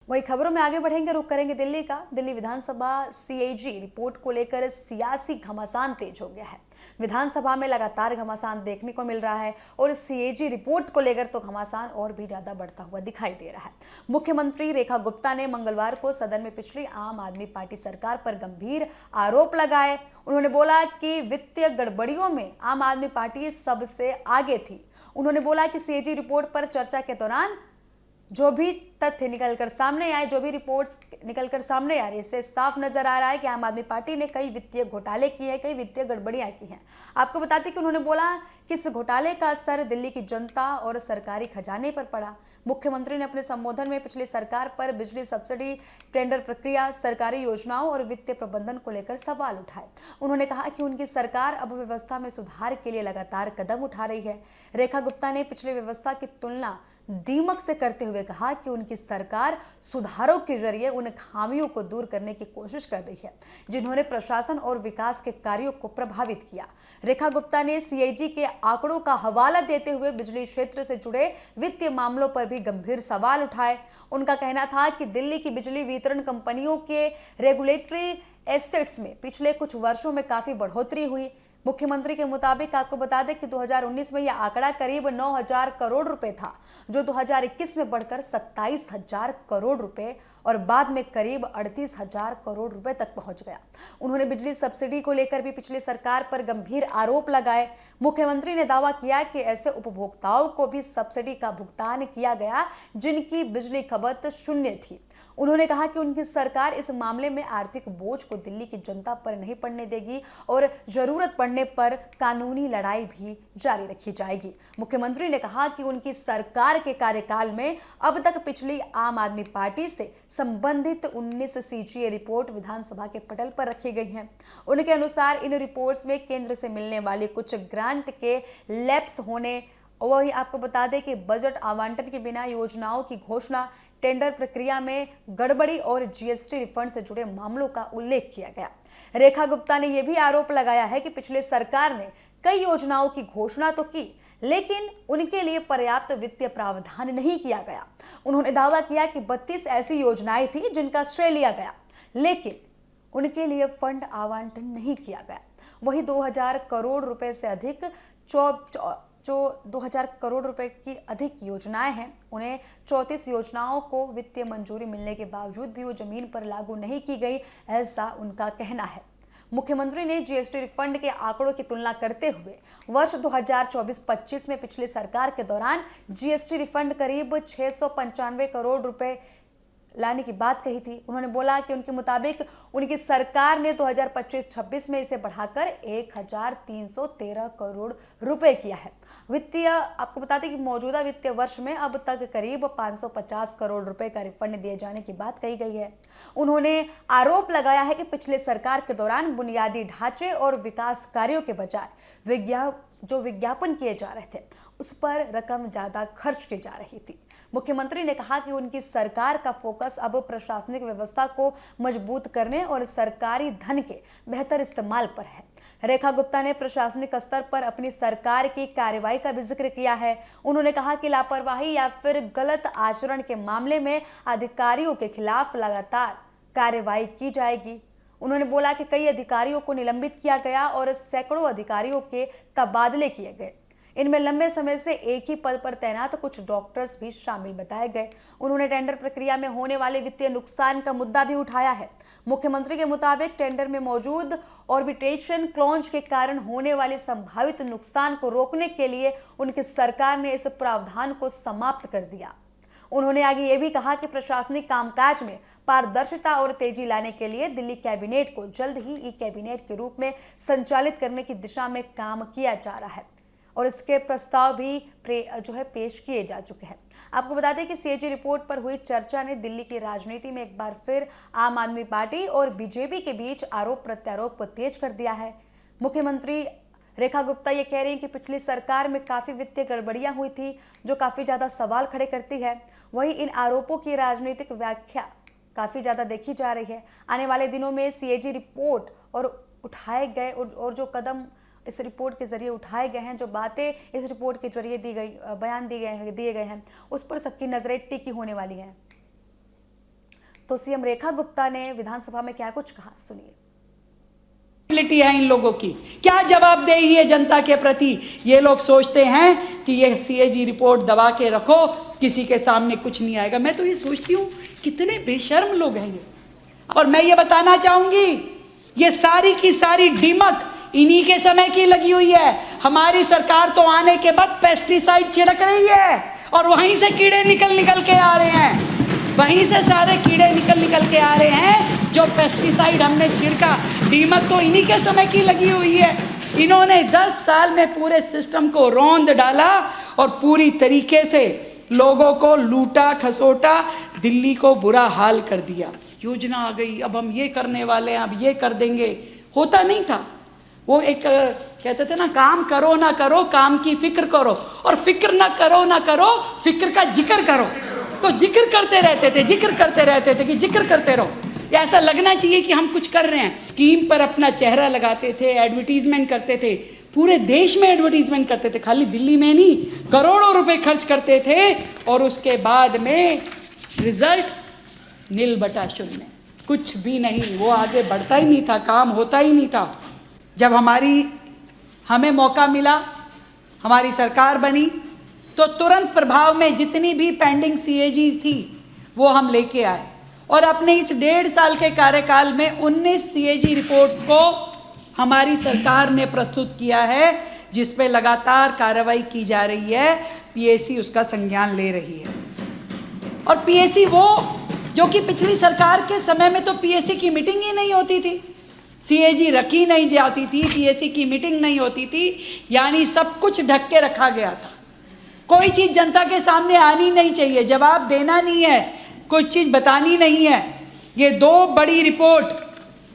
वही खबरों में आगे बढ़ेंगे, रुक करेंगे दिल्ली का। दिल्ली विधानसभा सीएजी रिपोर्ट को लेकर सियासी घमासान तेज हो गया है। विधानसभा में लगातार घमासान देखने को मिल रहा है और सीएजी रिपोर्ट को लेकर तो घमासान और भी ज्यादा बढ़ता हुआ दिखाई दे रहा है। मुख्यमंत्री रेखा गुप्ता ने मंगलवार को सदन में पिछली आम आदमी पार्टी सरकार पर गंभीर आरोप लगाए। उन्होंने बोला कि वित्तीय गड़बड़ियों में आम आदमी पार्टी सबसे आगे थी। उन्होंने बोला कि सीएजी रिपोर्ट पर चर्चा के दौरान जो भी तथ्य निकलकर सामने आए, जो भी रिपोर्ट्स निकलकर सामने आ रही है, इससे साफ नजर आ रहा है कि आम आदमी पार्टी ने कई वित्तीय घोटाले किए हैं, कई वित्तीय गड़बड़ियां की हैं। आपको बताते कि उन्होंने बोला कि इस घोटाले का असर दिल्ली की जनता और सरकारी खजाने पर पड़ा। मुख्यमंत्री ने अपने संबोधन में पिछली सरकार पर बिजली सब्सिडी, टेंडर प्रक्रिया, सरकारी योजनाओं और वित्तीय प्रबंधन को लेकर सवाल उठाए। उन्होंने कहा कि उनकी सरकार अब व्यवस्था में सुधार के लिए लगातार कदम उठा रही है। रेखा गुप्ता ने पिछली व्यवस्था की तुलना दीमक से करते हुए कहा कि उनकी सरकार सुधारों के जरिए उन खामियों को दूर करने की कोशिश कर रही है जिन्होंने प्रशासन और विकास के कार्यों को प्रभावित किया। रेखा गुप्ता ने सीएजी के आंकड़ों का हवाला देते हुए बिजली क्षेत्र से जुड़े वित्तीय मामलों पर भी गंभीर सवाल उठाए। उनका कहना था कि दिल्ली की बिजली वितरण कंपनियों के रेगुलेटरी एसेट्स में पिछले कुछ वर्षों में काफी बढ़ोतरी हुई। मुख्यमंत्री के मुताबिक आपको बता दें कि 2019 में यह आंकड़ा करीब 9,000 करोड़ रुपए था, जो 2021 में बढ़कर 27,000 करोड़ रुपए और बाद में करीब 38,000 करोड़ रुपए तक पहुंच गया। उन्होंने बिजली सब्सिडी को लेकर भी पिछली सरकार पर गंभीर आरोप लगाए। मुख्यमंत्री ने दावा किया कि ऐसे उपभोक्ताओं को भी सब्सिडी का भुगतान किया गया जिनकी बिजली खपत शून्य थी। उन्होंने कहा कि उनकी सरकार इस मामले में आर्थिक बोझ को दिल्ली की जनता पर नहीं पड़ने देगी और जरूरत पड़ने पर कानूनी लड़ाई भी जारी रखी जाएगी। मुख्यमंत्री ने कहा कि उनकी सरकार के कार्यकाल में अब तक पिछली आम आदमी पार्टी से संबंधित 19 सीजीए रिपोर्ट विधानसभा के पटल पर रखी गई हैं। उनके अनुसार इन रिपोर्ट्स में केंद्र से मिलने वाली कुछ ग्रांट के लैप्स होने, वही आपको बता दें कि बजट आवंटन के बिना योजनाओं की घोषणा, टेंडर प्रक्रिया में गड़बड़ी और जीएसटी रिफंड से जुड़े मामलों का उल्लेख किया गया। रेखा गुप्ता ने यह भी आरोप लगाया है कि पिछले सरकार ने कई योजनाओं की घोषणा तो की, लेकिन उनके लिए पर्याप्त वित्तीय प्रावधान नहीं किया गया। उन्होंने दावा किया कि 32 ऐसी योजनाएं थी जिनका श्रेय लिया गया, लेकिन उनके लिए फंड आवंटन नहीं किया गया। वही 2000 करोड़ रुपए से अधिक जो 2000 करोड़ रुपए की अधिक योजनाएं हैं, उन्हें 34 योजनाओं को वित्तीय मंजूरी मिलने के बावजूद भी वो जमीन पर लागू नहीं की गई, ऐसा उनका कहना है। मुख्यमंत्री ने जीएसटी रिफंड के आंकड़ों की तुलना करते हुए वर्ष 2024-25 में पिछली सरकार के दौरान जीएसटी रिफंड करीब 695 करोड़ रुपए लाने की बात कही थी। उन्होंने बोला कि उनके मुताबिक उनकी सरकार ने 2025-26 में इसे बढ़ाकर 1,313 करोड़ रुपए किया है। आपको बताते कि मौजूदा वित्तीय वर्ष में अब तक करीब 550 करोड़ रुपए का रिफंड दिए जाने की बात कही गई है। उन्होंने आरोप लगाया है कि पिछले सरकार के दौरान बुनियादी ढांचे और विकास कार्यों के बजाय जो विज्ञापन किए जा रहे थे उस पर रकम ज्यादा खर्च की जा रही थी। मुख्यमंत्री ने कहा कि उनकी सरकार का फोकस अब प्रशासनिक व्यवस्था को मजबूत करने और सरकारी धन के बेहतर इस्तेमाल पर है। रेखा गुप्ता ने प्रशासनिक स्तर पर अपनी सरकार की कार्रवाई का भी जिक्र किया है। उन्होंने कहा कि लापरवाही या फिर गलत आचरण के मामले में अधिकारियों के खिलाफ लगातार कार्रवाई की जाएगी। उन्होंने बोला कि कई अधिकारियों को निलंबित किया गया और सैकड़ों अधिकारियों के तबादले किए गए। इनमें लंबे समय से एक ही पद पर तैनात कुछ डॉक्टर्स भी शामिल बताए गए। उन्होंने टेंडर प्रक्रिया में होने वाले वित्तीय नुकसान का मुद्दा भी उठाया है। मुख्यमंत्री के मुताबिक टेंडर में मौजूद ऑर्बिट्रेशन क्लॉज के कारण होने वाले संभावित नुकसान को रोकने के लिए उनकी सरकार ने इस प्रावधान को समाप्त कर दिया। उन्होंने आगे ये भी कहा कि प्रशासनिक कामकाज में पारदर्शिता और तेजी लाने के लिए दिल्ली कैबिनेट को जल्द ही ई कैबिनेट के रूप में संचालित करने की दिशा में काम किया जा रहा है और इसके प्रस्ताव भी पेश किए जा चुके हैं। आपको बता दें कि सीएजी रिपोर्ट पर हुई चर्चा ने दिल्ली की राजनीति में एक बार फिर आम आदमी पार्टी और बीजेपी के बीच आरोप प्रत्यारोप को तेज कर दिया है। मुख्यमंत्री रेखा गुप्ता ये कह रही हैं कि पिछली सरकार में काफी वित्तीय गड़बड़ियां हुई थी जो काफी ज्यादा सवाल खड़े करती है। वहीं इन आरोपों की राजनीतिक व्याख्या काफी ज्यादा देखी जा रही है। आने वाले दिनों में सीएजी रिपोर्ट और उठाए गए और जो कदम इस रिपोर्ट के जरिए उठाए गए हैं, जो बातें इस रिपोर्ट के जरिए दिए गए हैं, उस पर सबकी नजरें टिकी होने वाली हैं। तो सीएम रेखा गुप्ता ने विधानसभा में क्या कुछ कहा, सुनिए। है इन लोगों की क्या जवाबदेही है जनता के प्रति। ये लोग सोचते हैं कि ये सीएजी रिपोर्ट दबा के रखो, किसी के सामने कुछ नहीं आएगा। मैं तो ये सोचती हूँ कितने बेशर्म लोग हैं ये। और मैं ये बताना चाहूंगी, ये सारी की सारी डीमक इन्हीं के समय की लगी हुई है। हमारी सरकार तो आने के बाद पेस्टिसाइड छिड़क रही है और वहीं से कीड़े निकल के आ रहे हैं, वहीं से सारे कीड़े निकल के आ रहे हैं जो पेस्टिसाइड हमने छिड़का। दीमक तो इन्हीं के समय की लगी हुई है। इन्होंने 10 साल में पूरे सिस्टम को रौंद डाला और पूरी तरीके से लोगों को लूटा खसोटा, दिल्ली को बुरा हाल कर दिया। योजना आ गई, अब हम ये करने वाले हैं, अब ये कर देंगे। होता नहीं था। वो एक कहते थे ना, काम करो ना करो, काम की फिक्र करो, और फिक्र ना करो, फिक्र का जिक्र करो। तो जिक्र करते रहते थे कि जिक्र करते रहो, ऐसा लगना चाहिए कि हम कुछ कर रहे हैं। स्कीम पर अपना चेहरा लगाते थे, एडवर्टीजमेंट करते थे, पूरे देश में एडवर्टीजमेंट करते थे, खाली दिल्ली में नहीं, करोड़ों रुपए खर्च करते थे। और उसके बाद में रिजल्ट नील बटा शून्य, कुछ भी नहीं। वो आगे बढ़ता ही नहीं था, काम होता ही नहीं था। जब हमें मौका मिला, हमारी सरकार बनी, तो तुरंत प्रभाव में जितनी भी पेंडिंग सीएजी थी वो हम लेके आए और अपने इस 1.5 साल के कार्यकाल में 19 सीएजी रिपोर्ट्स को हमारी सरकार ने प्रस्तुत किया है, जिस पे लगातार कार्रवाई की जा रही है। पीएसी उसका संज्ञान ले रही है। और पीएसी वो जो कि पिछली सरकार के समय में तो पीएसी की मीटिंग ही नहीं होती थी, सीएजी रखी नहीं जाती थी, पीएसी की मीटिंग नहीं होती थी, यानी सब कुछ ढक के रखा गया था। कोई चीज़ जनता के सामने आनी नहीं चाहिए, जवाब देना नहीं है, कोई चीज़ बतानी नहीं है। ये 2 बड़ी रिपोर्ट,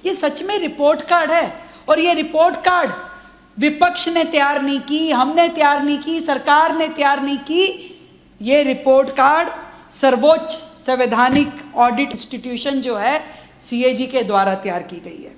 ये सच में रिपोर्ट कार्ड है। और ये रिपोर्ट कार्ड विपक्ष ने तैयार नहीं की, हमने तैयार नहीं की, सरकार ने तैयार नहीं की। ये रिपोर्ट कार्ड सर्वोच्च संवैधानिक ऑडिट इंस्टीट्यूशन जो है सीएजी के द्वारा तैयार की गई है।